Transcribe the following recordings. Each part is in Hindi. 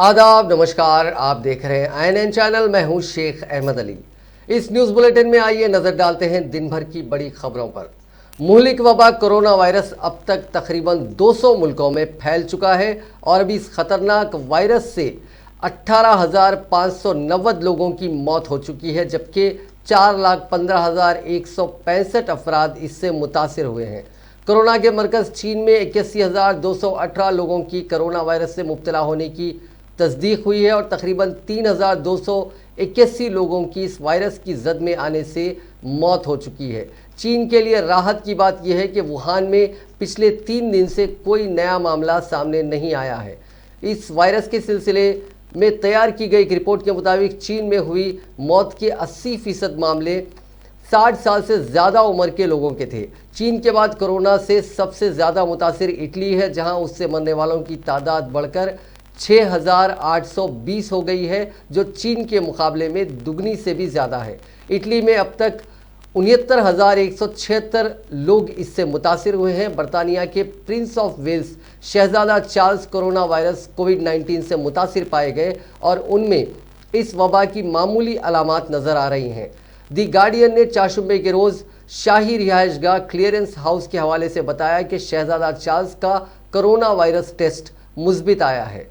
आदाब, नमस्कार। आप देख रहे हैं INN चैनल। मैं हूं शेख अहमद अली। इस न्यूज़ बुलेटिन में आइए नज़र डालते हैं दिन भर की बड़ी खबरों पर। मुहलिक वबा कोरोना वायरस अब तक तकरीबन 200 मुल्कों में फैल चुका है और अभी इस खतरनाक वायरस से 18,590 लोगों की मौत हो चुकी है, जबकि 4,15,165 अफराद इससे मुतासिर हुए हैं। कोरोना के मरकज़ चीन में 81,218 लोगों की कोरोना वायरस से मुब्तला होने की तस्दीक हुई है और तकरीबन 3,281 लोगों की इस वायरस की जद में आने से मौत हो चुकी है। चीन के लिए राहत की बात यह है कि वुहान में पिछले 3 दिन से कोई नया मामला सामने नहीं आया है। इस वायरस के सिलसिले में तैयार की गई एक रिपोर्ट के मुताबिक चीन में हुई मौत के 80% मामले 60 साल से ज़्यादा उम्र के लोगों के थे। चीन के बाद कोरोना से सबसे ज़्यादा मुतासिर इटली है, जहां उससे मरने वालों की तादाद बढ़कर 6,820 हो गई है, जो चीन के मुकाबले में दुगनी से भी ज़्यादा है। इटली में अब तक 69,176 लोग इससे मुतासिर हुए हैं। बरतानिया के प्रिंस ऑफ वेल्स शहजादा चार्ल्स कोरोना वायरस कोविड-19 से मुतासिर पाए गए और उनमें इस वबा की मामूली अलामात नज़र आ रही हैं। दी गार्डियन ने चारशंबे के रोज़ शाही रिहायशगाह क्लियरेंस हाउस के हवाले से बताया कि शहजादा चार्ल्स का कोरोना वायरस टेस्ट मुस्बित आया है।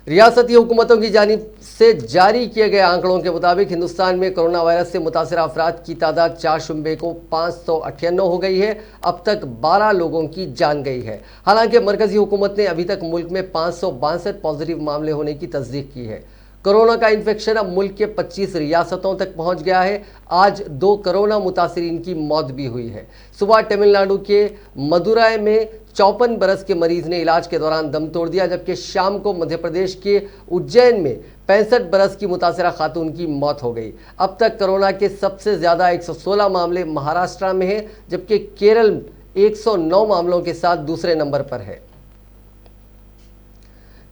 रियासती हुकूमतों की जानिब से जारी किए गए आंकड़ों के मुताबिक हिंदुस्तान में कोरोना वायरस से मुतासर अफराद की तादाद चारशंबे को 598 हो गई है। अब तक 12 लोगों की जान गई है। हालांकि मरकजी हुकूमत ने अभी तक मुल्क में 562 पॉजिटिव मामले होने की तस्दीक की है। कोरोना का इन्फेक्शन अब मुल्क के 25 रियासतों तक पहुंच गया है। आज 2 कोरोना मुतासरीन की मौत भी हुई है। सुबह तमिलनाडु के मदुराई में 54 बरस के मरीज ने इलाज के दौरान दम तोड़ दिया, जबकि शाम को मध्य प्रदेश के उज्जैन में 65 बरस की मुतासरा खातून की मौत हो गई। अब तक कोरोना के सबसे ज़्यादा 116 मामले महाराष्ट्र में हैं, जबकि केरल 109 मामलों के साथ दूसरे नंबर पर है।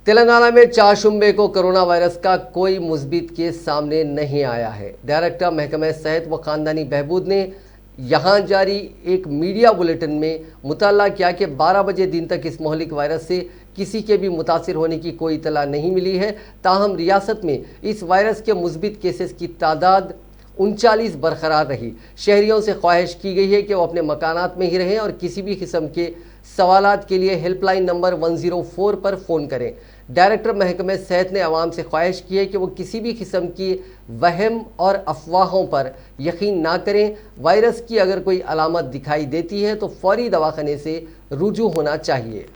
तेलंगाना में चारशंबे को कोरोना वायरस का कोई मुस्बित केस सामने नहीं आया है। डायरेक्टर महकमे सेहत व खानदानी बहबूद ने यहाँ जारी एक मीडिया बुलेटिन में मुतल्ला किया कि 12 बजे दिन तक इस मोहलिक वायरस से किसी के भी मुतासिर होने की कोई इतला नहीं मिली है। ताहम रियासत में इस वायरस के मुस्बित केसेस की तादाद 39 बरकरार रही। शहरियों से ख्वाहिश की गई है कि वो अपने मकानात में ही रहें और किसी भी किस्म के सवालात के लिए हेल्पलाइन नंबर 104 पर फ़ोन करें। डायरेक्टर महकमे सेहत ने आवाम से ख्वाहिश की है कि वो किसी भी किस्म की वहम और अफवाहों पर यकीन ना करें। वायरस की अगर कोई अलामत दिखाई देती है तो फौरी दवाखाने से रुजू होना चाहिए।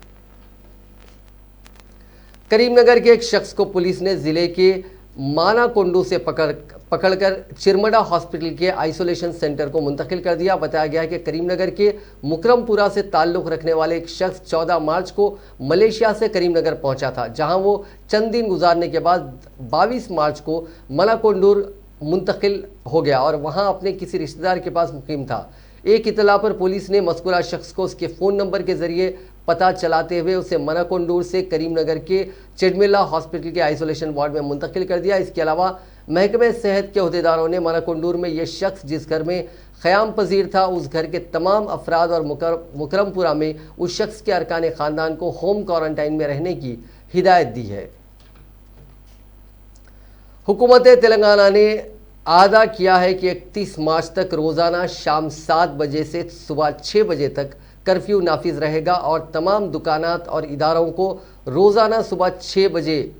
करीमनगर के एक शख्स को पुलिस ने ज़िले के मानाकोंडू से पकड़कर चिरमडा हॉस्पिटल के आइसोलेशन सेंटर को मुंतकिल कर दिया। बताया गया है कि करीमनगर के मुकरमपुरा से ताल्लुक़ रखने वाले एक शख्स 14 मार्च को मलेशिया से करीमनगर पहुंचा था, जहां वो चंद दिन गुजारने के बाद 22 मार्च को मनाकोंडूर मुंतकिल हो गया और वहां अपने किसी रिश्तेदार के पास मुकीम था। एक इतला पर पुलिस ने मज़कूरा शख्स को उसके फ़ोन नंबर के ज़रिए पता चलाते हुए उसे मनाकोंडूर से करीमनगर के चिडमिल्ला हॉस्पिटल के आइसोलेशन वार्ड में मुंतकिल कर दिया। इसके अलावा महकमे सेहत के अहदेदारों ने मनाकोंडूर में यह शख्स जिस घर में क़याम पजीर था, उस घर के तमाम अफराद और मुकरमपुरा में उस शख्स के अरकान ख़ानदान को होम क्वारंटाइन में रहने की हिदायत दी है। हुकूमत तेलंगाना ने आदा किया है कि 31 मार्च तक रोज़ाना शाम 7 बजे से सुबह 6 बजे तक कर्फ्यू नाफिज रहेगा और तमाम दुकानात और इदारों को रोज़ाना सुबह 6 बजे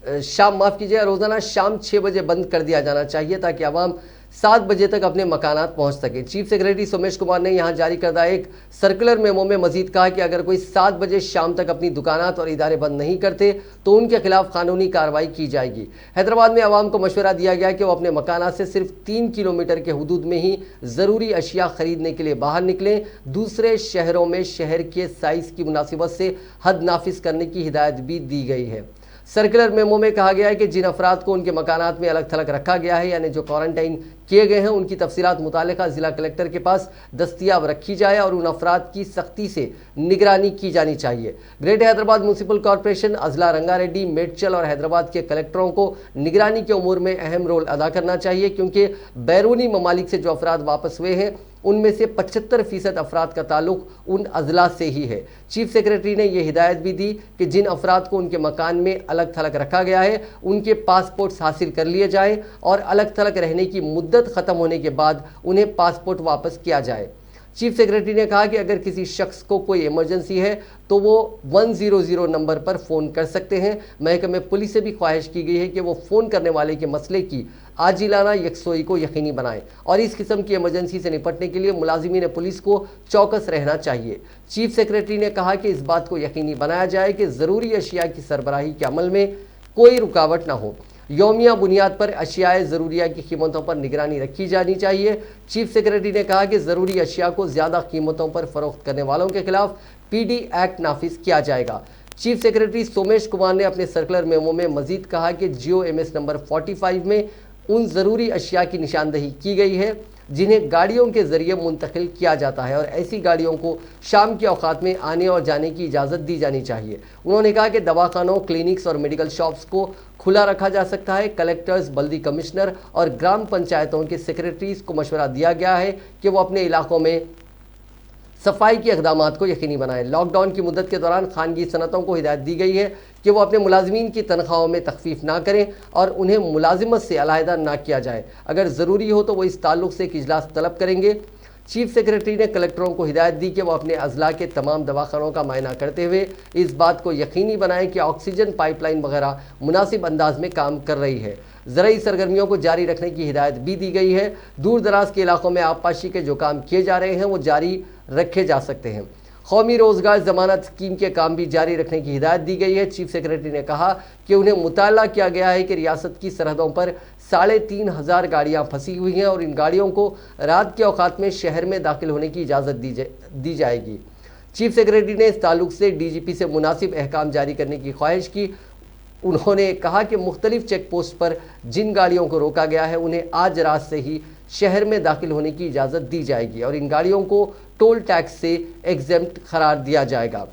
रोज़ाना शाम 6 बजे बंद कर दिया जाना चाहिए ताकि आवाम 7 बजे तक अपने मकानात पहुंच सके। चीफ सेक्रेटरी सोमेश कुमार ने यहां जारी करदा एक सर्कुलर मेमो में मजीद कहा कि अगर कोई 7 बजे शाम तक अपनी दुकानात और इदारे बंद नहीं करते तो उनके खिलाफ कानूनी कार्रवाई की जाएगी। हैदराबाद में आवाम को मशवरा दिया गया कि वो अपने मकानात से सिर्फ 3 किलोमीटर के हदूद में ही ज़रूरी अशिया ख़रीदने के लिए बाहर निकलें। दूसरे शहरों में शहर के साइज़ की मुनासिबत से हद नाफिज करने की हिदायत भी दी गई है। सर्कुलर मेमो में कहा गया है कि जिन अफराद को उनके मकानात में अलग थलग रखा गया है, यानी जो क्वारंटाइन किए गए हैं, उनकी तफसीलात मुतालिका ज़िला कलेक्टर के पास दस्तियाब रखी जाए और उन अफराद की सख्ती से निगरानी की जानी चाहिए। ग्रेटर हैदराबाद म्यूनसिपल कॉरपोरेशन, अजला रंगारेड्डी, मेडचल और हैदराबाद के कलेक्टरों को निगरानी के उमूर में अहम रोल अदा करना चाहिए, क्योंकि बैरूनी ममालिक से जो अफराद वापस हुए हैं उनमें से 75% अफराद का ताल्लुक उन अजला से ही है। चीफ सेक्रेटरी ने यह हिदायत भी दी कि जिन अफराद को उनके मकान में अलग थलग रखा गया है उनके पासपोर्ट्स हासिल कर लिए जाएं और अलग थलग रहने की मुद्दत ख़त्म होने के बाद उन्हें पासपोर्ट वापस किया जाए। चीफ सेक्रेटरी ने कहा कि अगर किसी शख्स को कोई इमरजेंसी है तो वो 100 नंबर पर फ़ोन कर सकते हैं। महकमे पुलिस से भी ख्वाहिश की गई है कि वो फ़ोन करने वाले के मसले की आजिलाना यकसोई को यकीनी बनाएं और इस किस्म की इमरजेंसी से निपटने के लिए मुलाजिमीन पुलिस को चौकस रहना चाहिए। चीफ सेक्रेटरी ने कहा कि इस बात को यकीनी बनाया जाए कि ज़रूरी अशिया की सरबराही के अमल में कोई रुकावट ना हो। यौमिया बुनियाद पर अशियाए ज़रूरिया की कीमतों पर निगरानी रखी जानी चाहिए। चीफ सेक्रेटरी ने कहा कि ज़रूरी अशिया को ज़्यादा कीमतों पर फ़रोख्त करने वालों के खिलाफ PD एक्ट नाफिज किया जाएगा। चीफ सेक्रेटरी सोमेश कुमार ने अपने सर्कुलर मेमो में मजीद कहा कि GOMS नंबर 45 में उन ज़रूरी अशिया की निशानदही की गई है जिन्हें गाड़ियों के ज़रिए मुंतकिल किया जाता है और ऐसी गाड़ियों को शाम के औकात में आने और जाने की इजाज़त दी जानी चाहिए। उन्होंने कहा कि दवाखानों, क्लिनिक्स और मेडिकल शॉप्स को खुला रखा जा सकता है। कलेक्टर्स, बल्दी कमिश्नर और ग्राम पंचायतों के सेक्रेटरीज को मशवरा दिया गया है कि वो अपने इलाकों में सफाई के इक़दामात को यकीनी बनाएं। लॉकडाउन की मुद्दत के दौरान खानगी सनतों को हिदायत दी गई है कि वो अपने मुलाजिमीन की तनख्वाहों में तखफीफ ना करें और उन्हें मुलाजिमत से अलहदा ना किया जाए। अगर ज़रूरी हो तो वो इस ताल्लुक़ से एक इजलास तलब करेंगे। चीफ सेक्रेटरी ने कलेक्टरों को हिदायत दी कि वो अपने अजला के तमाम दवाखानों का मायना करते हुए इस बात को यकीनी बनाएं कि ऑक्सीजन पाइपलाइन वगैरह मुनासिब अंदाज में काम कर रही है। ज़रूरी सरगर्मियों को जारी रखने की हिदायत भी दी गई है। दूर दराज के इलाकों में आबपाशी के जो काम किए जा रहे हैं वो जारी रखे जा सकते हैं। कौमी रोज़गार ज़मानत स्कीम के काम भी जारी रखने की हिदायत दी गई है। चीफ सेक्रेटरी ने कहा कि उन्हें मुताला किया गया है कि रियासत की सरहदों पर 3,500 गाड़ियाँ फंसी हुई हैं और इन गाड़ियों को रात के औकात में शहर में दाखिल होने की इजाज़त दी जाएगी। चीफ सेक्रेटरी ने इस ताल्लुक से DGP से मुनासिब अहकाम जारी करने की ख्वाहिश की। उन्होंने कहा कि मुख्तलिफ चेक पोस्ट पर जिन गाड़ियों को रोका गया है उन्हें आज रात से ही शहर में दाखिल होने की इजाज़त दी जाएगी और इन गाड़ियों को टोल टैक्स से एग्जेम्प्ट करार दिया जाएगा।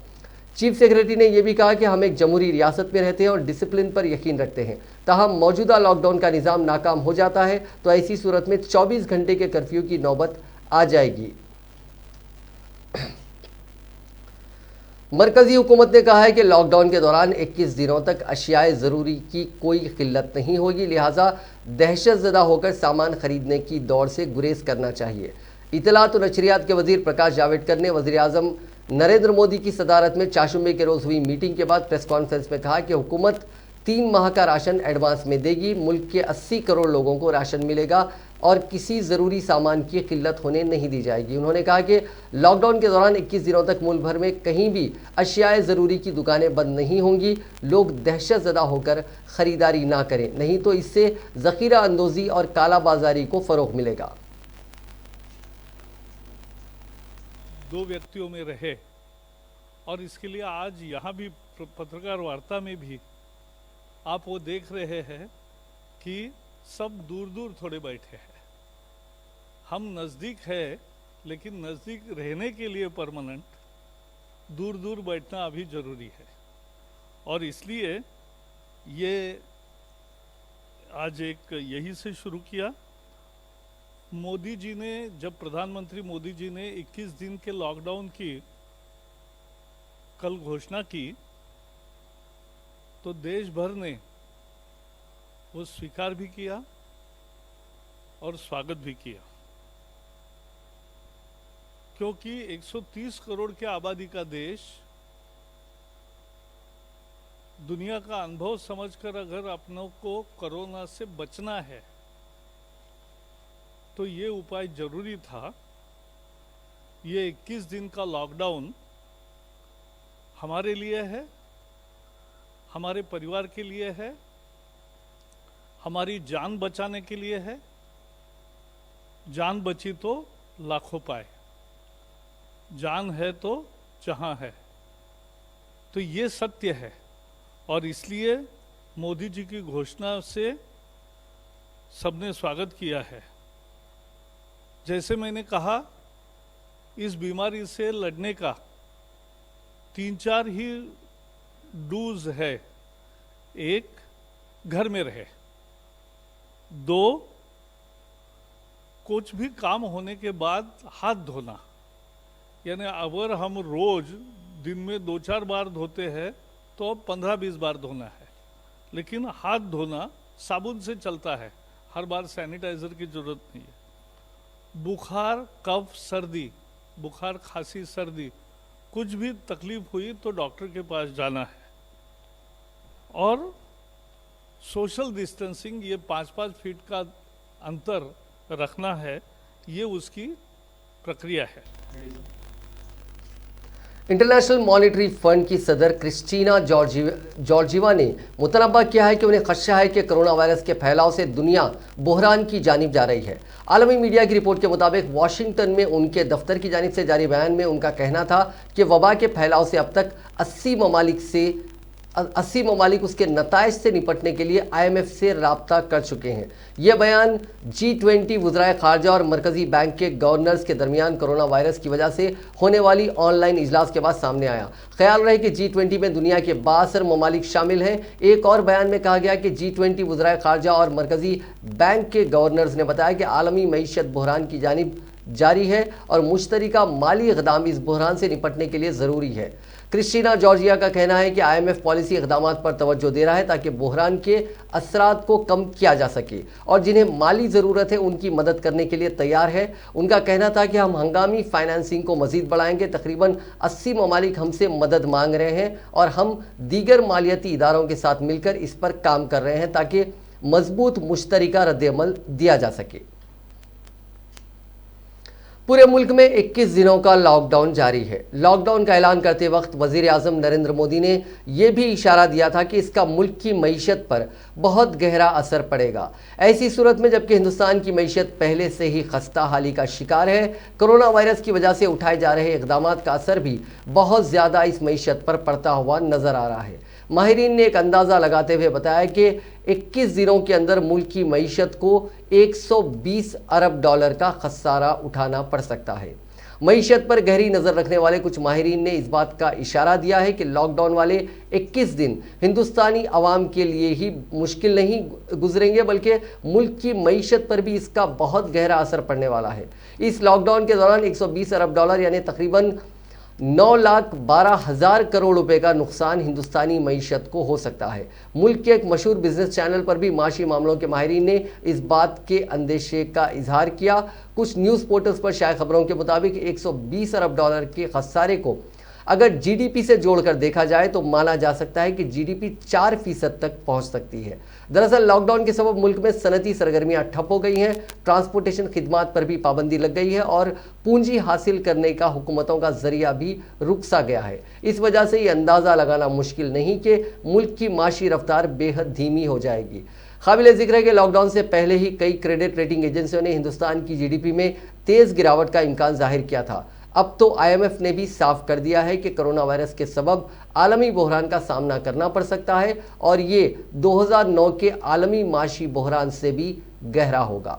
चीफ सेक्रेटरी ने यह भी कहा कि हम एक जमहूरी रियासत में रहते हैं और डिसिप्लिन पर यकीन रखते हैं। ताहम मौजूदा लॉकडाउन का निज़ाम नाकाम हो जाता है तो ऐसी सूरत में 24 घंटे के कर्फ्यू की नौबत आ जाएगी। मरकजी हुकूमत ने कहा है कि लॉकडाउन के दौरान 21 दिनों तक अशियाए ज़रूरी की कोई किल्लत नहीं होगी, लिहाजा दहशतज़दा होकर सामान खरीदने की दौड़ से गुरेज करना चाहिए। इतलात और नशरियात के वज़ीर प्रकाश जावड़ेकर ने वज़ीर आज़म नरेंद्र मोदी की सदारत में चाशुंबे के रोज़ हुई मीटिंग के बाद प्रेस कॉन्फ्रेंस में कहा कि हुकूमत 3 माह का राशन एडवांस में देगी। मुल्क के 80 करोड़ लोगों को राशन मिलेगा और किसी ज़रूरी सामान की किल्लत होने नहीं दी जाएगी। उन्होंने कहा कि लॉकडाउन के दौरान 21 दिनों तक मुल्क भर में कहीं भी अशियाए ज़रूरी की दुकानें बंद नहीं होंगी। लोग दहशतज़दा होकर ख़रीदारी ना करें, नहीं तो इससे ज़ख़ीरा अंदोज़ी और काला बाजारी को फ़रोग़ मिलेगा। 2 व्यक्तियों में रहे और इसके लिए आज यहाँ भी पत्रकार वार्ता में भी आप वो देख रहे हैं कि सब दूर दूर थोड़े बैठे हैं। हम नज़दीक है लेकिन नज़दीक रहने के लिए परमानेंट दूर दूर बैठना अभी ज़रूरी है और इसलिए ये आज एक यही से शुरू किया। मोदी जी ने जब प्रधानमंत्री मोदी जी ने 21 दिन के लॉकडाउन की कल घोषणा की तो देश भर ने वो स्वीकार भी किया और स्वागत भी किया, क्योंकि 130 करोड़ के आबादी का देश दुनिया का अनुभव समझकर अगर अपनों को कोरोना से बचना है तो ये उपाय जरूरी था। ये 21 दिन का लॉकडाउन हमारे लिए है, हमारे परिवार के लिए है, हमारी जान बचाने के लिए है। जान बची तो लाखों पाए, जान है तो जहां है, तो ये सत्य है और इसलिए मोदी जी की घोषणा से सबने स्वागत किया है। जैसे मैंने कहा, इस बीमारी से लड़ने का 3-4 ही डूज है। 1, घर में रहे। 2, कुछ भी काम होने के बाद हाथ धोना, यानी अगर हम रोज दिन में 2-4 बार धोते हैं तो अब 15-20 बार धोना है, लेकिन हाथ धोना साबुन से चलता है, हर बार सैनिटाइजर की जरूरत नहीं है। बुखार, कफ, सर्दी, बुखार, खांसी, सर्दी, कुछ भी तकलीफ हुई तो डॉक्टर के पास जाना है। और सोशल डिस्टेंसिंग, ये 5-5 फीट का अंतर रखना है, ये उसकी प्रक्रिया है। इंटरनेशनल मॉनेटरी फंड की सदर क्रिस्टीना जॉर्जिवा ने मुतनब्बा किया है कि उन्हें खदशा है कि कोरोना वायरस के फैलाव से दुनिया बहरान की जानिब जा रही है। आलमी मीडिया की रिपोर्ट के मुताबिक वाशिंगटन में उनके दफ्तर की जानिब से जारी बयान में उनका कहना था कि वबा के फैलाव से अब तक 80 ममालिक उसके नताइज से निपटने के लिए IMF से राब्ता कर चुके हैं। यह बयान G20 वज़राए ख़ारजा और मरकज़ी बैंक के गवर्नर्स के दरमियान कोरोना वायरस की वजह से होने वाली ऑनलाइन इजलास के बाद सामने आया। ख्याल रहे कि G20 में दुनिया के 62 ममालिक शामिल हैं। एक और बयान में कहा गया कि G20 वज़राए ख़ारजा और मरकज़ी बैंक के गवर्नर्स ने बताया कि आलमी मईशत बहरान की जानिब जारी है और मुश्तरका माली इक़दाम इस बहरान से निपटने के लिए ज़रूरी है। क्रिस्टीना जॉर्जिया का कहना है कि IMF पॉलिसी इक़दामात पर तवज्जो दे रहा है ताकि बहरान के असरात को कम किया जा सके और जिन्हें माली ज़रूरत है उनकी मदद करने के लिए तैयार है। उनका कहना था कि हम हंगामी फाइनेंसिंग को मज़ीद बढ़ाएंगे। तकरीबन 80 ममालिक हमसे मदद मांग रहे हैं और हम दीगर मालियाती इदारों के साथ मिलकर इस पर काम कर रहे हैं ताकि मजबूत मुश्तरका रद्द-ए-अमल दिया जा सके। पूरे मुल्क में 21 दिनों का लॉकडाउन जारी है। लॉकडाउन का ऐलान करते वक्त वज़ीर आज़म नरेंद्र मोदी ने यह भी इशारा दिया था कि इसका मुल्क की मईशत पर बहुत गहरा असर पड़ेगा। ऐसी सूरत में जबकि हिंदुस्तान की मईशत पहले से ही खस्ता हाली का शिकार है, कोरोना वायरस की वजह से उठाए जा रहे इक़दामात का असर भी बहुत ज़्यादा इस मईशत पर पड़ता हुआ नज़र आ रहा है। माहिरीन ने एक अंदाज़ा लगाते हुए बताया कि 21 दिनों के अंदर मुल्क की मईशत को 120 अरब डॉलर का खसारा उठाना पड़ सकता है। मईशत पर गहरी नज़र रखने वाले कुछ माहिरीन ने इस बात का इशारा दिया है कि लॉकडाउन वाले 21 दिन हिंदुस्तानी अवाम के लिए ही मुश्किल नहीं गुजरेंगे बल्कि मुल्क की मईशत पर भी इसका बहुत गहरा असर पड़ने वाला है। इस लॉकडाउन के दौरान 120 अरब डॉलर यानी तकरीबन 9,12,000 करोड़ रुपए का नुकसान हिंदुस्तानी मईशत को हो सकता है। मुल्क के एक मशहूर बिजनेस चैनल पर भी माशी मामलों के माहिरीन ने इस बात के अंदेशे का इजहार किया। कुछ न्यूज़ पोर्टल्स पर शाया खबरों के मुताबिक 120 अरब डॉलर के खसारे को अगर GDP से जोड़कर देखा जाए तो माना जा सकता है कि GDP 4% तक पहुंच सकती है। दरअसल लॉकडाउन के सबब मुल्क में सनती सरगर्मियां ठप हो गई हैं, ट्रांसपोर्टेशन खिदमात पर भी पाबंदी लग गई है और पूंजी हासिल करने का हुकूमतों का जरिया भी रुक सा गया है। इस वजह से ये अंदाज़ा लगाना मुश्किल नहीं कि मुल्क की माशी रफ्तार बेहद धीमी हो जाएगी। काबिल जिक्र है कि लॉकडाउन से पहले ही कई क्रेडिट रेटिंग एजेंसियों ने हिंदुस्तान की GDP में तेज़ गिरावट का इम्कान जाहिर किया था। अब तो IMF ने भी साफ कर दिया है कि कोरोना वायरस के सबब आलमी बहरान का सामना करना पड़ सकता है और ये 2009 के आलमी माशी बहरान से भी गहरा होगा।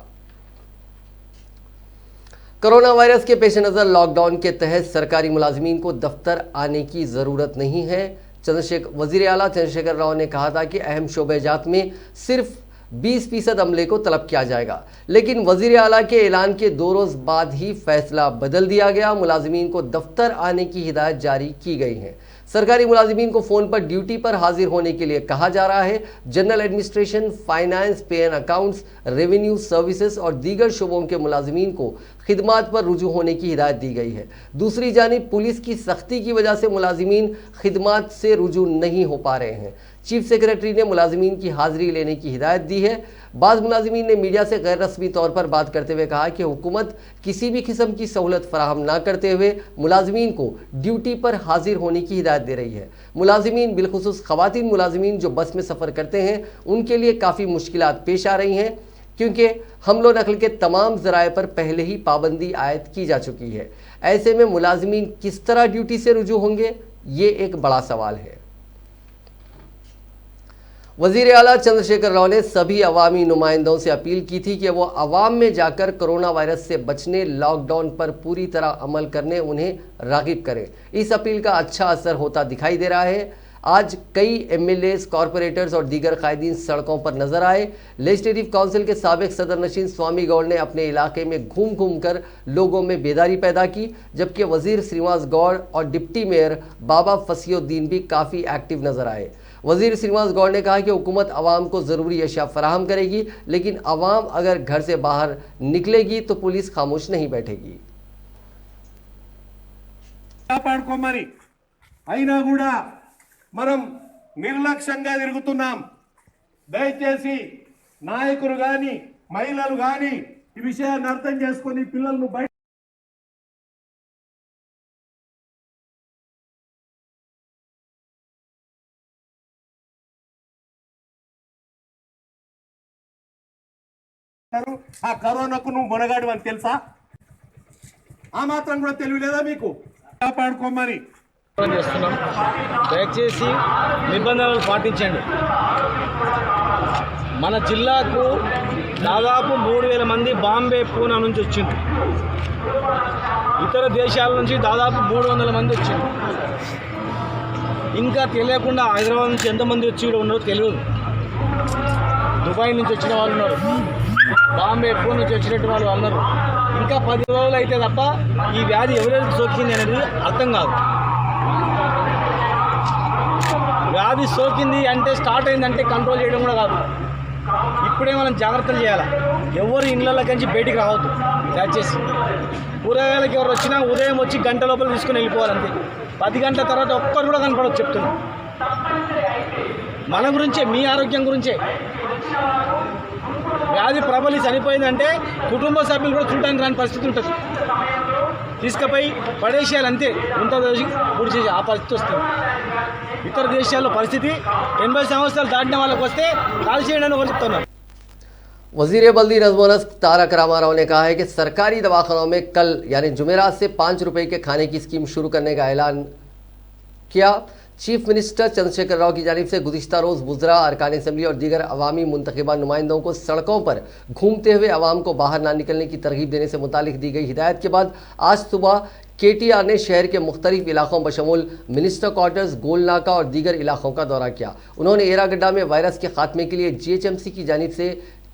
कोरोना वायरस के पेश नज़र लॉकडाउन के तहत सरकारी मुलाजमीन को दफ्तर आने की ज़रूरत नहीं है। वज़ीर आला चंद्रशेखर राव ने कहा था कि अहम शोबेजात में सिर्फ 20% अमले को तलब किया जाएगा, लेकिन वज़ीर आला के ऐलान के 2 रोज़ बाद ही फैसला बदल दिया गया। मुलाजमीन को दफ्तर आने की हिदायत जारी की गई है। सरकारी मुलाजमीन को फ़ोन पर ड्यूटी पर हाजिर होने के लिए कहा जा रहा है। जनरल एडमिनिस्ट्रेशन, फाइनेंस, पे एंड अकाउंट्स, रेवेन्यू सर्विसेज और दीगर शोबों के मुलाजमीन को खिदमात पर रुजू होने की हिदायत दी गई है। दूसरी जानिब पुलिस की सख्ती की वजह से मुलाजमीन खिदमात से रुजू नहीं हो पा रहे हैं। चीफ सेक्रेटरी ने मुलाजमीन की हाजिरी लेने की हिदायत दी है। बाज़ मुलाजमीन ने मीडिया से गैर रस्मी तौर पर बात करते हुए कहा कि हुकूमत किसी भी किस्म की सहूलत फराहम ना करते हुए मुलाजमीन को ड्यूटी पर हाजिर होने की हिदायत दे रही है। मुलाजमीन बिलखुसूस ख़वातीन मुलाजमीन जो बस में सफ़र करते हैं उनके लिए काफ़ी मुश्किलात पेश आ रही हैं क्योंकि हमलो नकल के तमाम ज़राए पर पहले ही पाबंदी आयद की जा चुकी है। ऐसे में मुलाजमीन किस तरह ड्यूटी से रुजू होंगे, ये एक बड़ा सवाल है। वज़ीर आला चंद्रशेखर राव ने सभी अवामी नुमाइंदों से अपील की थी कि वो अवाम में जाकर कोरोना वायरस से बचने, लॉकडाउन पर पूरी तरह अमल करने उन्हें राग़िब करें। इस अपील का अच्छा असर होता दिखाई दे रहा है। आज कई एमएलए, कॉरपोरेटर्स और दीगर कायदीन सड़कों पर नजर आए। लेजिस्लेटिव काउंसिल के साबिक सदर नशीन स्वामी गौड़ ने अपने इलाके में घूम घूम कर लोगों में बेदारी पैदा की, जबकि वजीर श्रीनिवास गौड़ और डिप्टी मेयर बाबा फसीउद्दीन भी काफ़ी एक्टिव नजर आए। वजीर श्रीनिवास गौड़ ने कहा कि हुकूमत आवाम को ज़रूरी अशिया फराहम करेगी, लेकिन आवाम अगर घर से बाहर निकलेगी तो पुलिस खामोश नहीं बैठेगी। కాపాడుకోమని అయినా కూడా మనం నిర్లక్ష్యంగా తిరుగుతున్నాం. దయచేసి నాయకులు గాని మహిళలు గాని ఈ విషయాన్ని అర్థం చేసుకొని పిల్లలను బయట ఆ కరోనాకు నువ్వు మొనగాడు అని తెలుసా? ఆ మాత్రం కూడా తెలియలేదా మీకు? కాపాడుకోమని చేస్తున్నాం. దయచేసి నిబంధనలు పాటించండి. మన జిల్లాకు దాదాపు 3000 మంది బాంబే, పూనా నుంచి వచ్చింది. ఇతర దేశాల నుంచి దాదాపు 300 మంది వచ్చింది. ఇంకా తెలియకుండా హైదరాబాద్ నుంచి ఎంతమంది వచ్చి ఇక్కడ ఉన్నారో తెలియదు. దుబాయ్ నుంచి వచ్చిన వాళ్ళు ఉన్నారు, బాంబే, పూనా నుంచి వచ్చినట్టు వాళ్ళు ఉన్నారు. ఇంకా 10 రోజులు అయితే తప్ప ఈ వ్యాధి ఎవరెవరికి సోకింది అనేది అర్థం కాదు. వ్యాధి సోకింది అంటే స్టార్ట్ అయిందంటే కంట్రోల్ చేయడం కూడా కాదు. ఇప్పుడే మనం జాగ్రత్తలు చేయాలి. ఎవరు ఇళ్ళకి బయటికి రావద్దు. దయచేసి కూరగాయలకి ఎవరు వచ్చినా ఉదయం వచ్చి గంట లోపల తీసుకుని వెళ్ళిపోవాలంతే. 10 గంటల తర్వాత ఒక్కరు కూడా కనపడదు. చెప్తున్నాం మన గురించే, మీ ఆరోగ్యం గురించే. వ్యాధి ప్రబలి చనిపోయిందంటే కుటుంబ సభ్యులు కూడా చూడడానికి రాని పరిస్థితి ఉంటుంది. తీసుకుపోయి పడేసేయాలి అంతే. ఇంత పూర్తి చేసి ఆ పరిస్థితి వస్తుంది. ఇతర దేశాల్లో పరిస్థితి 80 సంవత్సరాలు దాటిన వాళ్ళకి వస్తే కాల్ చేయడానికి ఒకరు చెప్తున్నారు. वजीर बल्दी नज़्म नस्क तारक रामाराव ने कहा है कि सरकारी दवाखानों में कल यानी जुमेरात से 5 रुपए के खाने की स्कीम शुरू करने का ऐलान किया। चीफ मिनिस्टर चंद्रशेखर राव की जानिब से गुज़िश्ता रोज़ बुज़रा, अरकान असम्बली और दीगर अवामी मुंतखबा नुमाइंदों को सड़कों पर घूमते हुए आवाम को बाहर ना निकलने की तरगीब देने से मुतालिक दी गई हिदायत के बाद आज सुबह KTR ने शहर के मुख्तलिफ इलाकों बशमूल मिनिस्टर क्वार्टर्स, गोल नाका और दीगर इलाकों का दौरा किया। उन्होंने एरागड्डा में वायरस के खात्मे के लिए GHMC की जानिब से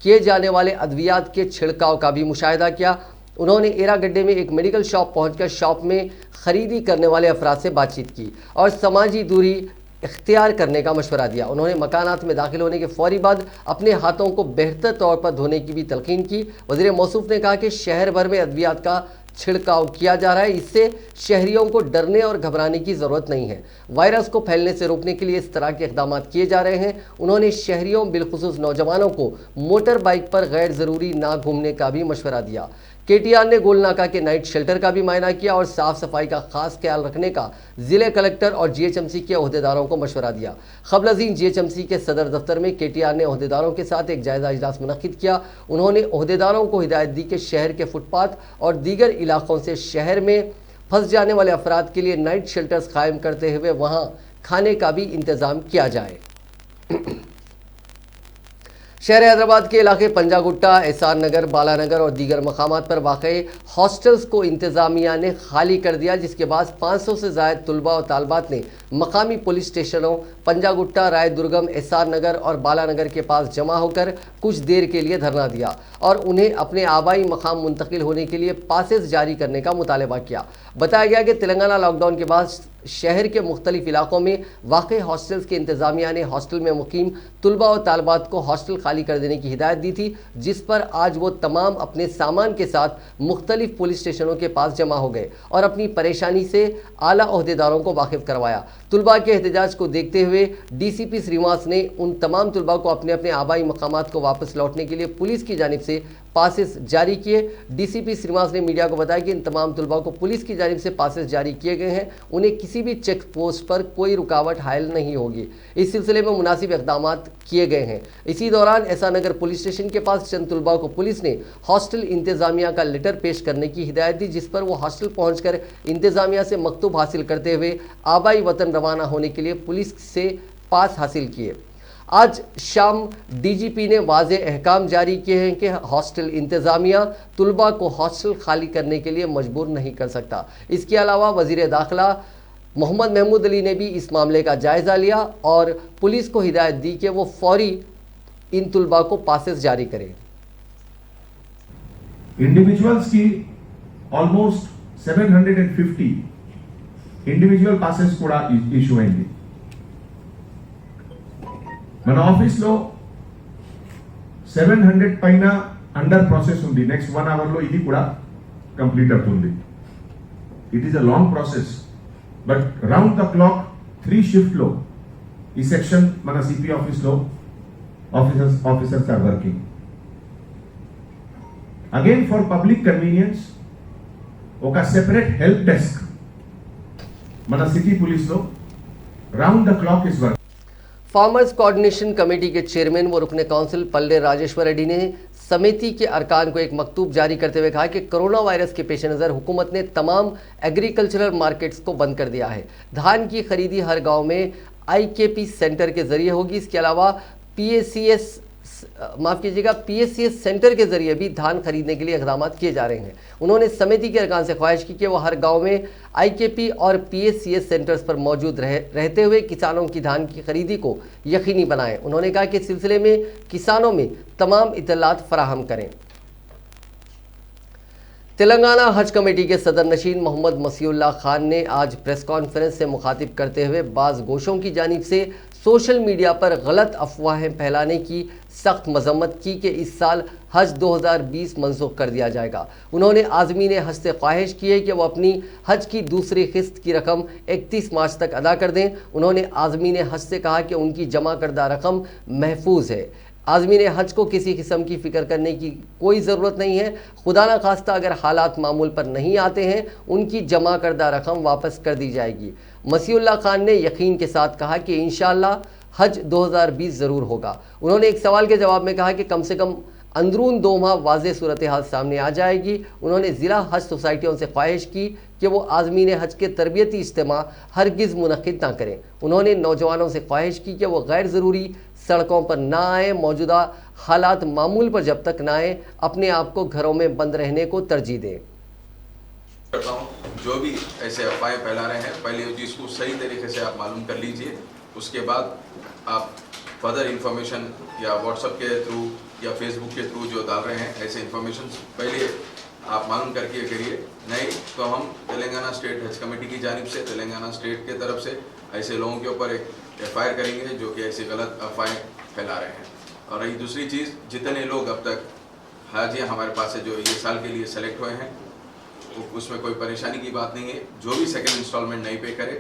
किए जाने वाले अद्वियात के छिड़काव का भी मुशाहिदा किया। उन्होंने एरागड्डे में एक मेडिकल शॉप पहुंचकर शॉप में खरीदी करने वाले अफराद से बातचीत की और समाजी दूरी इख्तियार करने का मशवरा दिया। उन्होंने मकानात में दाखिल होने के फौरी बाद अपने हाथों को बेहतर तौर पर धोने की भी तलकीन की। वज़ीर मौसूफ ने कहा कि शहर भर में अद्वियात का छिड़काव किया जा रहा है, इससे शहरियों को डरने और घबराने की ज़रूरत नहीं है। वायरस को फैलने से रोकने के लिए इस तरह के इक़दाम किए जा रहे हैं। उन्होंने शहरियों बिलखुसूस नौजवानों को मोटर बाइक पर गैर ज़रूरी ना घूमने का भी मशवरा दिया। KTR ने गोलनाका के नाइट शेल्टर का भी मायना किया और साफ़ सफाई का खास ख्याल रखने का ज़िले कलेक्टर और GHMC के अहदेदारों को मशवरा दिया। क़ब्ल-अज़ीं GHMC के सदर दफ्तर में KTR ने अहदेदारों के साथ एक जायज़ा इजलास मुनक़्क़िद किया। उन्होंने अहदेदारों को हिदायत दी कि शहर के फुटपाथ और दीगर इलाकों से शहर में फंस जाने वाले अफराद के लिए नाइट शेल्टर्स कायम करते हुए वहाँ खाने का भी इंतज़ाम किया जाए। शहर हैदराबाद के इलाके पंजागुट्टा, एहसान नगर, बालानगर और दीगर मकामात पर वाक़ई हॉस्टल्स को इंतज़ामिया ने खाली कर दिया, जिसके बाद 500 से ज़ायद तलबा और तालबात ने मकामी पुलिस स्टेशनों पंजागुट्टा, राय दुर्गम, एहसान नगर और बालानगर के पास जमा होकर कुछ देर के लिए धरना दिया और उन्हें अपने आबाई मकाम मुंतकिल होने के लिए पासेस जारी करने का मुतालबा किया। बताया गया कि तेलंगाना लॉकडाउन के बाद शहर के मुख्तलिफ इलाकों में वाक़ई हॉस्टल्स के इंतज़ामिया ने हॉस्टल में मुकीम तलबा और तालबात को हॉस्टल खाली कर देने की हिदायत दी थी, जिस पर आज वो तमाम अपने सामान के साथ मुख्तलिफ पुलिस स्टेशनों के पास जमा हो गए और अपनी परेशानी से आला अहदेदारों को वाकिफ़ करवाया। तलबा के एहतजाज को देखते हुए DCP श्रीनिवास ने उन तमाम तलबा को अपने अपने आबाई मकामात को वापस लौटने के लिए पुलिस की जानिब से पासेस जारी किए। DCP श्रीनिवास ने मीडिया को बताया कि इन तमाम तलबा को पुलिस की जानिब से पासेस जारी किए गए हैं, उन्हें किसी भी चेक पोस्ट पर कोई रुकावट हायल नहीं होगी। इस सिलसिले में मुनासिब इक़दाम किए गए हैं। इसी दौरान एहसान नगर पुलिस स्टेशन के पास चंद तलबा को पुलिस ने हॉस्टल इंतज़ामिया का लेटर पेश करने की हिदायत दी, जिस पर वो हॉस्टल पहुँचकर इंतज़ामिया से मकतूब हासिल करते हुए आबाई वतन रवाना होने के लिए पुलिस से पास हासिल किए। आज शाम DGP ने वाज़े अहकाम जारी किए हैं कि हॉस्टल इंतज़ामिया तलबा को हॉस्टल खाली करने के लिए मजबूर नहीं कर सकता। इसके अलावा वज़ीर दाखिला मोहम्मद महमूद अली ने भी इस मामले का जायजा लिया और पुलिस को हिदायत दी कि वो फौरी इन तुलबा को पासेस जारी करें। इंडिविजुअल्स की ऑलमोस्ट 750 ఇండివిజువల్ పాసెస్ కూడా ఇష్యూ అయింది. మన ఆఫీస్లో 700 పైన అండర్ ప్రాసెస్ ఉంది. నెక్స్ట్ 1 hour లో ఇది కూడా కంప్లీట్ అవుతుంది. It is a long process, but round the clock 3 shift లో ఈ సెక్షన్ మన సిపి ఆఫీస్లో officers are working. Again for public convenience ఒక సెపరేట్ హెల్ప్ డెస్క్ మన సిటీ पुलिस लो राउंड द क्लॉक इस वर्क। फार्मर्स कोऑर्डिनेशन कमेटी के चेयरमैन व रुकने काउंसिल पल्ले राजेश्वर रेड्डी ने समिति के अरकान को एक मकतूब जारी करते हुए कहा कि कोरोना वायरस के पेश नज़र हुकूमत ने तमाम एग्रीकल्चरल मार्केट्स को बंद कर दिया है। धान की खरीदी हर गांव में IKP सेंटर के जरिए होगी। इसके अलावा PSCS सेंटर के जरिए भी धान खरीदने के लिए इक़दाम किए जा रहे हैं। उन्होंने समिति के अरकान से ख्वाहिश की कि वो हर गांव में IKP और PSCS सेंटर्स पर मौजूद रहते हुए किसानों की धान की खरीदी को यकीनी बनाएं। उन्होंने कहा कि इस सिलसिले में किसानों में तमाम इत्तलात फराहम करें। तेलंगाना हज कमेटी के सदर नशीन मोहम्मद मसीउल्लाह खान ने आज प्रेस कॉन्फ्रेंस से मुखातिब करते हुए बाज़ गोशों की जानिब से सोशल मीडिया पर गलत अफवाहें फैलाने की सख्त मजम्मत की कि इस साल हज 2020 मनसूख कर दिया जाएगा। उन्होंने आज़मीन हज से ख्वाहिश की है कि वो अपनी हज की दूसरी किस्त की रकम 31 मार्च तक अदा कर दें। उन्होंने आज़मीन हज से कहा कि उनकी जमा करदा रकम महफूज है। आज़मीन हज को किसी किस्म की फ़िक्र करने की कोई ज़रूरत नहीं है। खुदा न खास्ता अगर हालात मामूल पर नहीं आते हैं उनकी जमा करदा रकम वापस कर दी जाएगी। मसीउल्लाह खान ने यकीन के साथ कहा कि इंशाअल्लाह हज 2020 ज़रूर होगा। उन्होंने एक सवाल के जवाब में कहा कि कम से कम अंदरून 2 माह वाज़ेह सूरत हाल सामने आ जाएगी। उन्होंने ज़िला हज सोसाइटियों से ख्वाहिश की कि वो आज़मीन हज के तरबियती इज्तिमा हरगिज़ मुनक़िद ना करें। उन्होंने नौजवानों से ख्वाहिश की कि वो गैर ज़रूरी सड़कों पर ना आए। मौजूदा हालात मामूल पर जब तक ना आए अपने आप को घरों में बंद रहने को तरजीह दें। करता हूँ जो भी ऐसे अफवाहें फैला रहे हैं, पहले उस चीज़ को सही तरीके से आप मालूम कर लीजिए। उसके बाद आप फर्दर इंफॉर्मेशन या व्हाट्सएप के थ्रू या फेसबुक के थ्रू जो डाल रहे हैं ऐसे इंफॉर्मेशन पहले आप मालूम करके करिए। नहीं तो हम तेलंगाना स्टेट हज कमेटी की जानिब से तेलंगाना स्टेट के तरफ से ऐसे लोगों के ऊपर एक FIR करेंगे जो कि ऐसे गलत अफवाहें फैला रहे हैं। और रही दूसरी चीज़, जितने लोग अब तक हाजियाँ हमारे पास से जो ये साल के लिए सेलेक्ट हुए हैं उसमें कोई परेशानी की बात नहीं है। जो भी सेकेंड इंस्टॉलमेंट नहीं पे करे,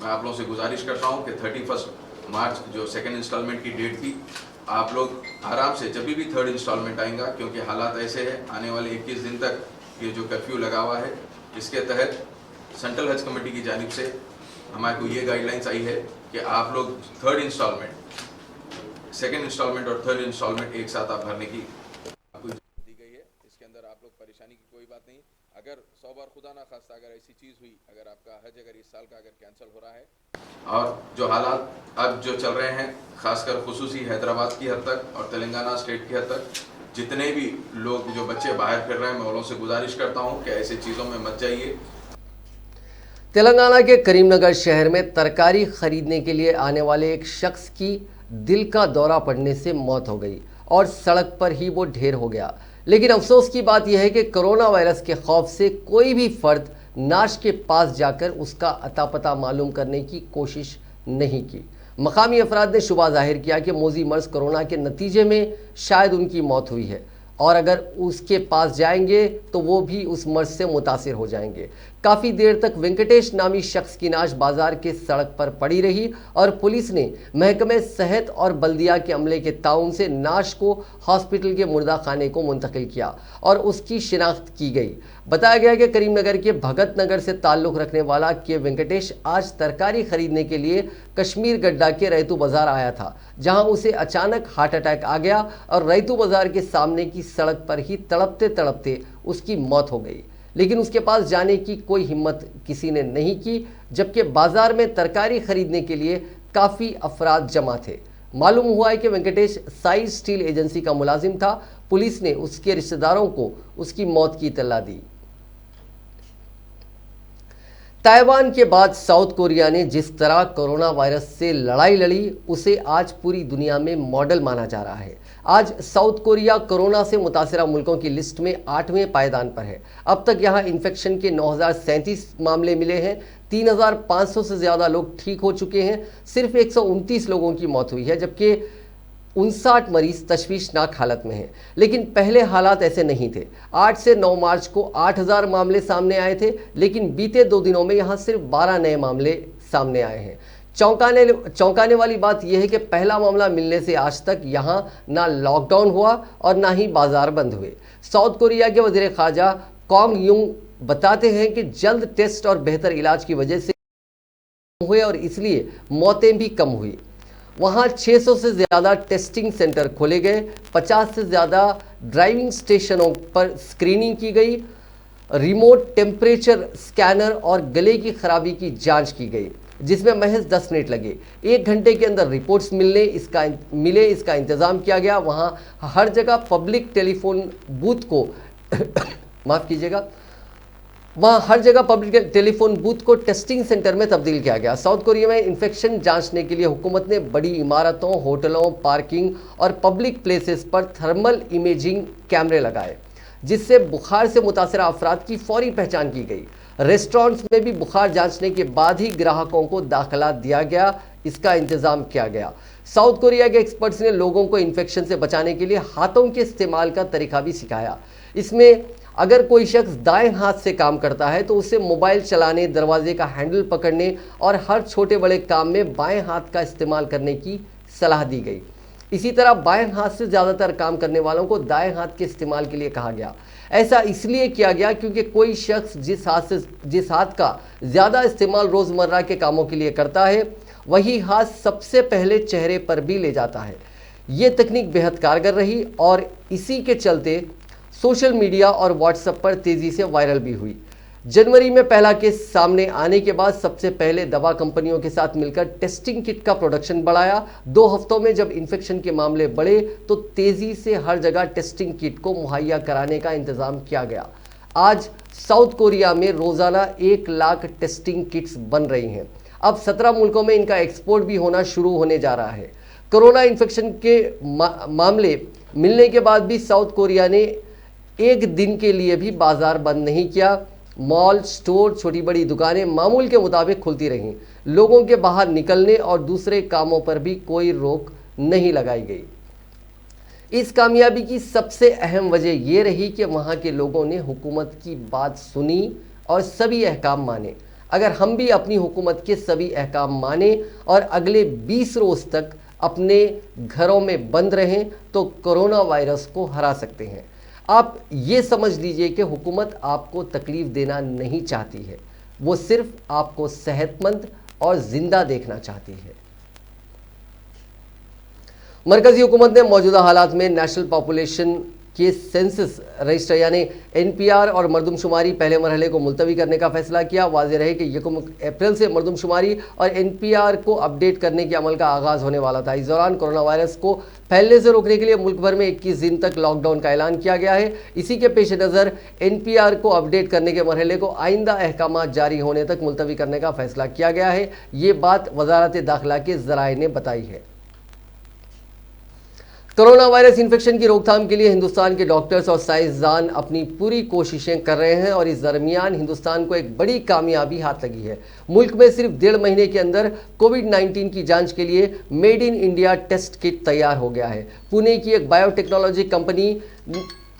मैं आप लोगों से गुजारिश करता हूँ कि 31 मार्च जो सेकेंड इंस्टॉलमेंट की डेट थी, आप लोग आराम से जब भी थर्ड इंस्टॉलमेंट आएगा, क्योंकि हालात ऐसे हैं आने वाले 21 दिन तक ये जो कर्फ्यू लगा हुआ है, इसके तहत सेंट्रल हज कमेटी की जानिब से हमारे को ये गाइडलाइंस आई है कि आप लोग थर्ड इंस्टॉलमेंट, सेकेंड इंस्टॉलमेंट और थर्ड इंस्टॉलमेंट एक साथ आप भरने की आपको दी गई है। इसके अंदर आप लोग परेशानी की कोई बात नहीं। अगर 100 बार खुदा ना खास्ता अगर ऐसी चीज़ हुई, अगर आपका हज अगर इस साल का अगर कैंसिल हो रहा है और जो हालात अब जो चल रहे हैं खासकर खुसूसी हैदराबाद की हद तक और तेलंगाना स्टेट की हद तक, जितने भी लोग जो बच्चे बाहर फिर रहे हैं, मैं उन से गुजारिश करता हूँ कि ऐसी चीज़ों में मत जाइए। तेलंगाना के करीमनगर शहर में तरकारी खरीदने के लिए आने वाले एक शख्स की दिल का दौरा पड़ने से मौत हो गई और सड़क पर ही वो ढेर हो गया। लेकिन अफसोस की बात यह है कि कोरोना वायरस के खौफ से कोई भी फर्द नाश के पास जाकर उसका अता पता मालूम करने की कोशिश नहीं की। मकामी अफराद ने शुबा जाहिर किया कि मोजी मर्ज कोरोना के नतीजे में शायद उनकी मौत हुई है और अगर उसके पास जाएंगे तो वो भी उस मर्ज से मुतासिर हो जाएंगे। काफ़ी देर तक वेंकटेश नामी शख्स की नाश बाजार के सड़क पर पड़ी रही और पुलिस ने महकमे सेहत और बल्दिया के अमले के ताउन से नाश को हॉस्पिटल के मुर्दा खाने को मुंतकिल किया और उसकी शिनाख्त की गई। बताया गया कि करीमनगर के भगत नगर से ताल्लुक़ रखने वाला के वेंकटेश आज तरकारी खरीदने के लिए कश्मीर गड्ढा के रैतू बाज़ार आया था, जहां उसे अचानक हार्ट अटैक आ गया और रैतू बाज़ार के सामने की सड़क पर ही तड़पते तड़पते उसकी मौत हो गई। लेकिन उसके पास जाने की कोई हिम्मत किसी ने नहीं की, जबकि बाज़ार में तरकारी खरीदने के लिए काफ़ी अफराद जमा थे। मालूम हुआ है कि वेंकटेश साइज स्टील एजेंसी का मुलाजिम था। पुलिस ने उसके रिश्तेदारों को उसकी मौत की इत्तला दी। ताइवान के बाद साउथ कोरिया ने जिस तरह कोरोना वायरस से लड़ाई लड़ी उसे आज पूरी दुनिया में मॉडल माना जा रहा है। आज साउथ कोरिया कोरोना से मुतासरा मुल्कों की लिस्ट में 8वें पायदान पर है। अब तक यहां इन्फेक्शन के 9,037 मामले मिले हैं। 3,500 से ज़्यादा लोग ठीक हो चुके हैं। सिर्फ 129 लोगों की मौत हुई है, जबकि 59 मरीज तशवीशनाक हालत में हैं। लेकिन पहले हालात ऐसे नहीं थे। 8 से 9 मार्च को 8,000 मामले सामने आए थे, लेकिन बीते 2 दिनों में यहां सिर्फ 12 नए मामले सामने आए हैं। चौंकाने वाली बात यह है कि पहला मामला मिलने से आज तक यहां ना लॉकडाउन हुआ और ना ही बाजार बंद हुए। साउथ कोरिया के वज़ीर ख़ारजा कॉन्ग यूंग बताते हैं कि जल्द टेस्ट और बेहतर इलाज की वजह से हुए और इसलिए मौतें भी कम हुई। वहाँ 600 से ज़्यादा टेस्टिंग सेंटर खोले गए, 50 से ज़्यादा ड्राइविंग स्टेशनों पर स्क्रीनिंग की गई, रिमोट टेम्परेचर स्कैनर और गले की खराबी की जांच की गई, जिसमें महज 10 मिनट लगे। 1 घंटे के अंदर रिपोर्ट्स मिले इसका इंतज़ाम किया गया। वहाँ हर जगह पब्लिक टेलीफोन बूथ को माफ़ कीजिएगा, वहाँ हर जगह पब्लिक टेलीफोन बूथ को टेस्टिंग सेंटर में तब्दील किया गया। साउथ कोरिया में इन्फेक्शन जांचने के लिए हुकूमत ने बड़ी इमारतों, होटलों, पार्किंग और पब्लिक प्लेसेस पर थर्मल इमेजिंग कैमरे लगाए, जिससे बुखार से मुतासरा अफराद की फौरी पहचान की गई। रेस्टोरेंट्स में भी बुखार जांचने के बाद ही ग्राहकों को दाखिला दिया गया, इसका इंतज़ाम किया गया। साउथ कोरिया के एक्सपर्ट्स ने लोगों को इन्फेक्शन से बचाने के लिए हाथों के इस्तेमाल का तरीका भी सिखाया। इसमें अगर कोई शख्स दाएं हाथ से काम करता है तो उसे मोबाइल चलाने, दरवाजे का हैंडल पकड़ने और हर छोटे बड़े काम में बाएं हाथ का इस्तेमाल करने की सलाह दी गई। इसी तरह बाएं हाथ से ज़्यादातर काम करने वालों को दाएं हाथ के इस्तेमाल के लिए कहा गया। ऐसा इसलिए किया गया क्योंकि कोई शख्स जिस हाथ का ज़्यादा इस्तेमाल रोज़मर्रा के कामों के लिए करता है, वही हाथ सबसे पहले चेहरे पर भी ले जाता है। ये तकनीक बेहद कारगर रही और इसी के चलते सोशल मीडिया और व्हाट्सएप पर तेज़ी से वायरल भी हुई। जनवरी में पहला केस सामने आने के बाद सबसे पहले दवा कंपनियों के साथ मिलकर टेस्टिंग किट का प्रोडक्शन बढ़ाया। 2 हफ्तों में जब इन्फेक्शन के मामले बढ़े तो तेज़ी से हर जगह टेस्टिंग किट को मुहैया कराने का इंतज़ाम किया गया। आज साउथ कोरिया में रोज़ाना 1 लाख टेस्टिंग किट्स बन रही हैं। अब 17 मुल्कों में इनका एक्सपोर्ट भी होना शुरू होने जा रहा है। कोरोना इन्फेक्शन के मामले मिलने के बाद भी साउथ कोरिया ने एक दिन के लिए भी बाजार बंद नहीं किया। मॉल, स्टोर, छोटी बड़ी दुकानें मामूल के मुताबिक खुलती रहीं। लोगों के बाहर निकलने और दूसरे कामों पर भी कोई रोक नहीं लगाई गई। इस कामयाबी की सबसे अहम वजह यह रही कि वहाँ के लोगों ने हुकूमत की बात सुनी और सभी अहकाम माने। अगर हम भी अपनी हुकूमत के सभी अहकाम माने और अगले 20 रोज़ तक अपने घरों में बंद रहें तो कोरोना वायरस को हरा सकते हैं। आप ये समझ लीजिए कि हुकूमत आपको तकलीफ़ देना नहीं चाहती है, वो सिर्फ आपको सेहतमंद और ज़िंदा देखना चाहती है। मरकज़ी हुकूमत ने मौजूदा हालात में नेशनल पॉपुलेशन के सेंसस रजिस्टर यानी NPR और मरदमशुमारी पहले मरहले को मुलतवी करने का फैसला किया। वाज़ेह रहे कि 1 अप्रैल से मरदमशुमारी और NPR को अपडेट करने के अमल का आगाज़ होने वाला था। इस दौरान कोरोना वायरस को फैलने से रोकने के लिए मुल्क भर में 21 दिन तक लॉकडाउन का ऐलान किया गया है। इसी के पेश नज़र NPR को अपडेट करने के मरहले को आइंदा अहकाम जारी होने तक मुलतवी करने का फैसला किया गया है। ये बात वजारत दाखिला के ज़राए ने बताई है। कोरोना वायरस इन्फेक्शन की रोकथाम के लिए हिंदुस्तान के डॉक्टर्स और साइंसदान अपनी पूरी कोशिशें कर रहे हैं और इस दरमियान हिंदुस्तान को एक बड़ी कामयाबी हाथ लगी है। मुल्क में सिर्फ 1.5 महीने के अंदर कोविड-19 की जांच के लिए made in India test kit तैयार हो गया है। पुणे की एक बायोटेक्नोलॉजी कंपनी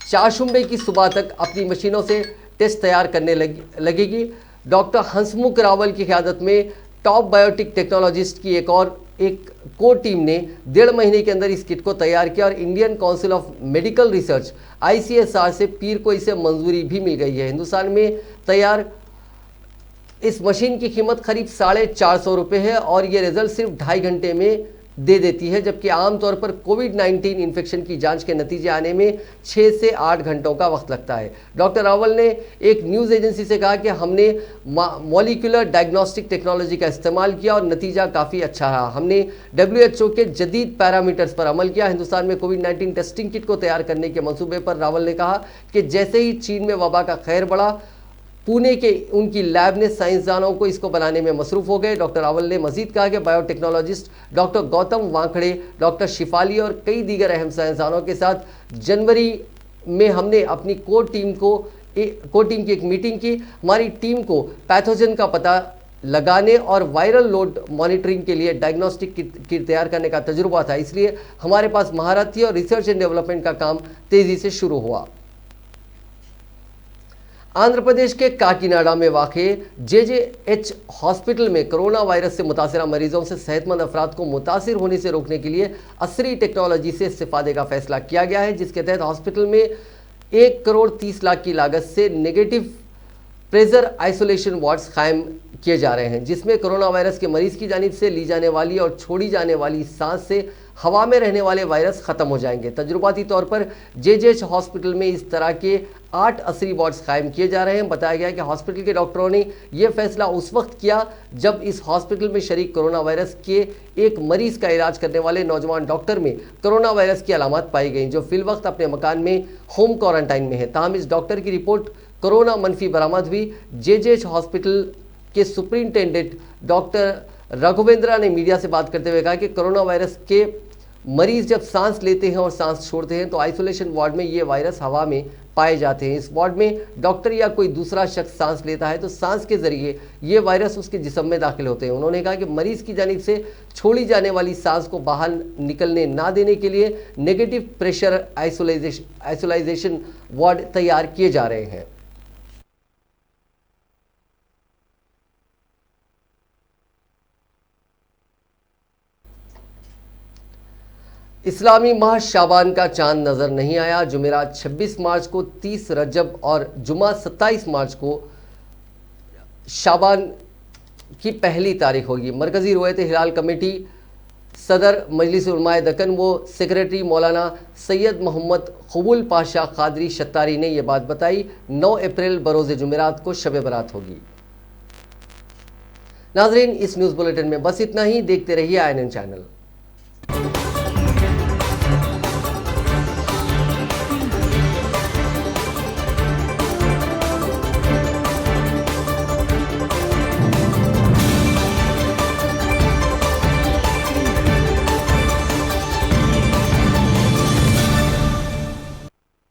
चारशुंबे की सुबह तक अपनी मशीनों से टेस्ट तैयार करने लगेगी। डॉक्टर हंसमुख रावल की क़यादत में टॉप बायोटिक टेक्नोलॉजिस्ट की एक कोर टीम ने 1.5 महीने के अंदर इस किट को तैयार किया और Indian council of medical research ICSR से पीर को इसे मंजूरी भी मिल गई है। हिंदुस्तान में तैयार इस मशीन की कीमत करीब 450 रुपये है और ये रिजल्ट सिर्फ 2.5 घंटे में दे देती है, जबकि आमतौर पर कोविड-19 इन्फेक्शन की जांच के नतीजे आने में 6 से 8 घंटों का वक्त लगता है। डॉक्टर रावल ने एक न्यूज़ एजेंसी से कहा कि हमने मॉलिक्यूलर डायग्नोस्टिक टेक्नोलॉजी का इस्तेमाल किया और नतीजा काफ़ी अच्छा रहा। हमने WHO के जदीद पैरामीटर्स पर अमल किया। हिंदुस्तान में कोविड-19 टेस्टिंग किट को तैयार करने के मंसूबे पर रावल ने कहा कि जैसे ही चीन में वबा का खैर बढ़ा, पुणे के उनकी लैब ने साइंसदानों को इसको बनाने में मसरूफ हो गए। डॉक्टर रावल ने मजीद कहा कि biotechnologist doctor Gautam Wankhede, doctor Shifali और कई दीगर अहम साइंसदानों के साथ जनवरी में हमने अपनी कोर टीम की एक मीटिंग की। हमारी टीम को पैथोजन का पता लगाने और वायरल लोड मॉनिटरिंग के लिए डायग्नोस्टिक किट तैयार करने का तजुर्बा था, इसलिए हमारे पास महारत थी और रिसर्च एंड डेवलपमेंट का काम तेजी से शुरू हुआ। आंध्र प्रदेश के काकीनाडा में वाक़े JJH हॉस्पिटल में कोरोना वायरस से मुतासरा मरीजों से सेहतमंद अफराद को मुतासिर होने से रोकने के लिए असरी टेक्नोलॉजी से इस्तेफादे का फैसला किया गया है, जिसके तहत हॉस्पिटल में 1 करोड़ 30 लाख की लागत से नेगेटिव प्रेशर आइसोलेशन वार्ड्स कायम किए जा रहे हैं, जिसमें कोरोना वायरस के मरीज की जानिब से ली जाने वाली और छोड़ी जाने वाली सांस से हवा में रहने वाले वायरस खत्म हो जाएंगे। तजुर्बाती तौर पर JJH हॉस्पिटल में इस तरह के 8 असरी वार्ड्स कायम किए जा रहे हैं। बताया गया कि हॉस्पिटल के डॉक्टरों ने यह फैसला उस वक्त किया जब इस हॉस्पिटल में शरीक कोरोना वायरस के एक मरीज का इलाज करने वाले नौजवान डॉक्टर में कोरोना वायरस की अलामत पाई गई, जो फिल वक्त अपने मकान में होम क्वारंटाइन में है। ताहम इस डॉक्टर की रिपोर्ट कोरोना मनफी बरामद हुई। JJH हॉस्पिटल के सुपरिंटेंडेंट डॉक्टर रघुवेंद्रा ने मीडिया से बात करते हुए कहा कि कोरोना वायरस के मरीज जब सांस लेते हैं और सांस छोड़ते हैं तो आइसोलेशन वार्ड में ये वायरस हवा में पाए जाते हैं। इस वार्ड में डॉक्टर या कोई दूसरा शख्स सांस लेता है तो सांस के जरिए ये वायरस उसके जिस्म में दाखिल होते हैं। उन्होंने कहा कि मरीज की जानिब से छोड़ी जाने वाली सांस को बाहर निकलने ना देने के लिए नेगेटिव प्रेशर आइसोलाइजेशन वार्ड तैयार किए जा रहे हैं। इस्लामी माह शाबान का चांद नज़र नहीं आया। जुमेरात 26 मार्च को, 30 रजब और जुमा 27 मार्च को शाबान की पहली तारीख होगी। मरकज़ी रोयत हिलाल कमेटी सदर मजलिस उलमाए दक्कन व सेक्रेटरी मौलाना सैयद मोहम्मद कबूल पाशा कादरी शत्तारी ने यह बात बताई। 9 अप्रैल बरोज़ जुमेरात को शब बरात होगी। नाजरीन, इस न्यूज़ बुलेटिन में बस इतना ही। देखते रहिए INN चैनल।